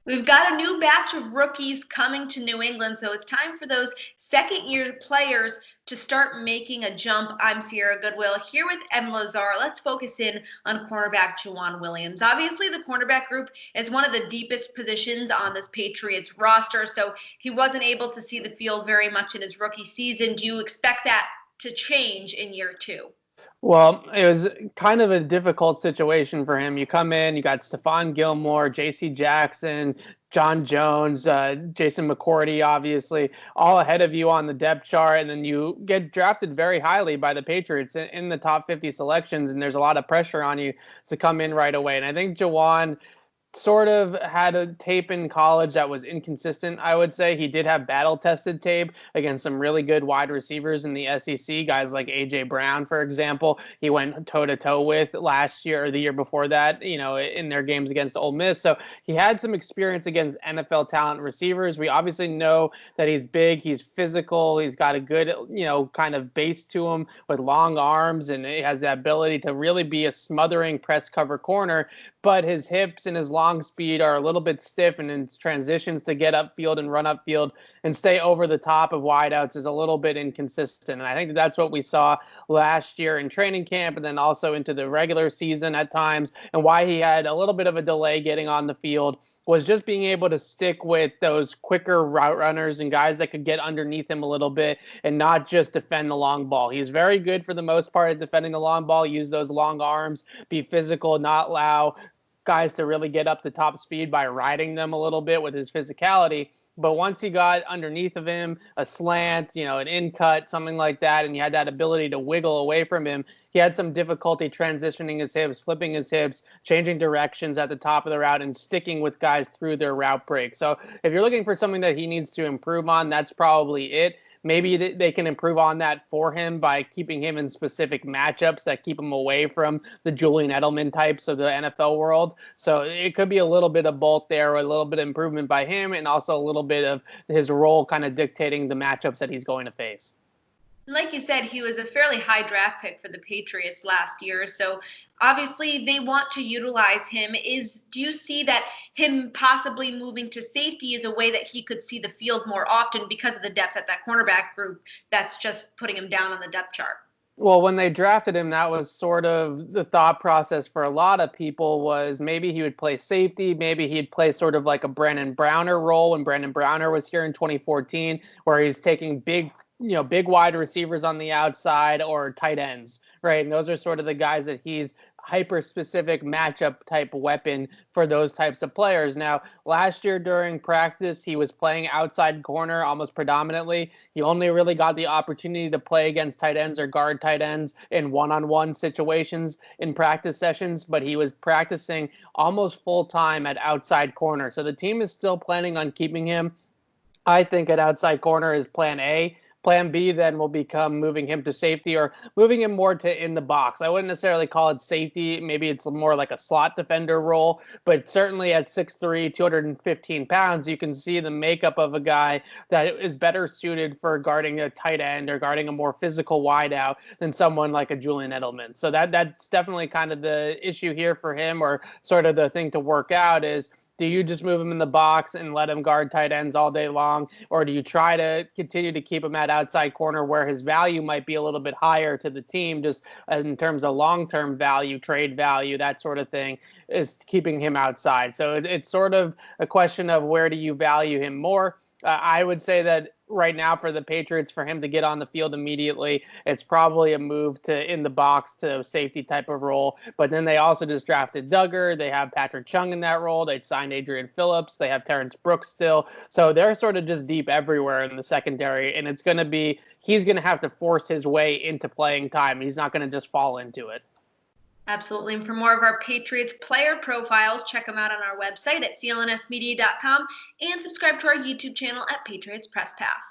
We've got a new batch of rookies coming to New England, so it's time for those second-year players to start making a jump. I'm Sierra Goodwill here with Evan Lazar. Let's focus in on cornerback Joejuan Williams. Obviously, the cornerback group is one of the deepest positions on this Patriots roster, so he wasn't able to see the field very much in his rookie season. Do you expect that to change in year two? Well, it was kind of a difficult situation for him. You come in, you got Stephon Gilmore, J.C. Jackson, John Jones, Jason McCourty, obviously, all ahead of you on the depth chart, and then you get drafted very highly by the Patriots in the top 50 selections, and there's a lot of pressure on you to come in right away. And I think Jawan sort of had a tape in college that was inconsistent, I would say. He did have battle-tested tape against some really good wide receivers in the SEC, guys like A.J. Brown, for example. He went toe-to-toe with last year or the year before that, in their games against Ole Miss. So he had some experience against NFL talent receivers. We obviously know that he's big, he's physical, he's got a good, kind of base to him with long arms, and he has the ability to really be a smothering press cover corner, but his hips and his long speed are a little bit stiff, and in transitions to get upfield and run upfield and stay over the top of wideouts is a little bit inconsistent. And I think that's what we saw last year in training camp and then also into the regular season at times, and why he had a little bit of a delay getting on the field was just being able to stick with those quicker route runners and guys that could get underneath him a little bit and not just defend the long ball. He's very good for the most part at defending the long ball, use those long arms, be physical, not allow guys to really get up to top speed by riding them a little bit with his physicality. But once he got underneath of him, a slant, an in cut, something like that, and he had that ability to wiggle away from him, he had some difficulty transitioning his hips, flipping his hips, changing directions at the top of the route, and sticking with guys through their route break. So if you're looking for something that he needs to improve on, that's probably it. Maybe they can improve on that for him by keeping him in specific matchups that keep him away from the Julian Edelman types of the NFL world. So it could be a little bit of both there, a little bit of improvement by him, and also a little bit of his role kind of dictating the matchups that he's going to face. Like you said, he was a fairly high draft pick for the Patriots last year. So obviously they want to utilize him. Do you see that him possibly moving to safety is a way that he could see the field more often because of the depth at that cornerback group that's just putting him down on the depth chart? Well, when they drafted him, that was sort of the thought process for a lot of people was maybe he would play safety, maybe he'd play sort of like a Brandon Browner role when Brandon Browner was here in 2014, where he's taking big wide receivers on the outside or tight ends, right? And those are sort of the guys that he's hyper specific matchup type weapon for those types of players. Now, last year during practice, he was playing outside corner almost predominantly. He only really got the opportunity to play against tight ends or guard tight ends in one-on-one situations in practice sessions, but he was practicing almost full time at outside corner. So the team is still planning on keeping him. I think at outside corner is plan A. Plan B then will become moving him to safety or moving him more to in the box. I wouldn't necessarily call it safety. Maybe it's more like a slot defender role, but certainly at 6'3", 215 pounds, you can see the makeup of a guy that is better suited for guarding a tight end or guarding a more physical wideout than someone like a Julian Edelman. So that's definitely kind of the issue here for him, or sort of the thing to work out is, do you just move him in the box and let him guard tight ends all day long? Or do you try to continue to keep him at outside corner where his value might be a little bit higher to the team, just in terms of long-term value, trade value, that sort of thing, is keeping him outside. So it's sort of a question of where do you value him more? I would say that right now for the Patriots, for him to get on the field immediately, it's probably a move to in the box to safety type of role. But then they also just drafted Duggar. They have Patrick Chung in that role. They signed Adrian Phillips. They have Terrence Brooks still. So they're sort of just deep everywhere in the secondary. And he's going to have to force his way into playing time. He's not going to just fall into it. Absolutely. And for more of our Patriots player profiles, check them out on our website at clnsmedia.com and subscribe to our YouTube channel at Patriots Press Pass.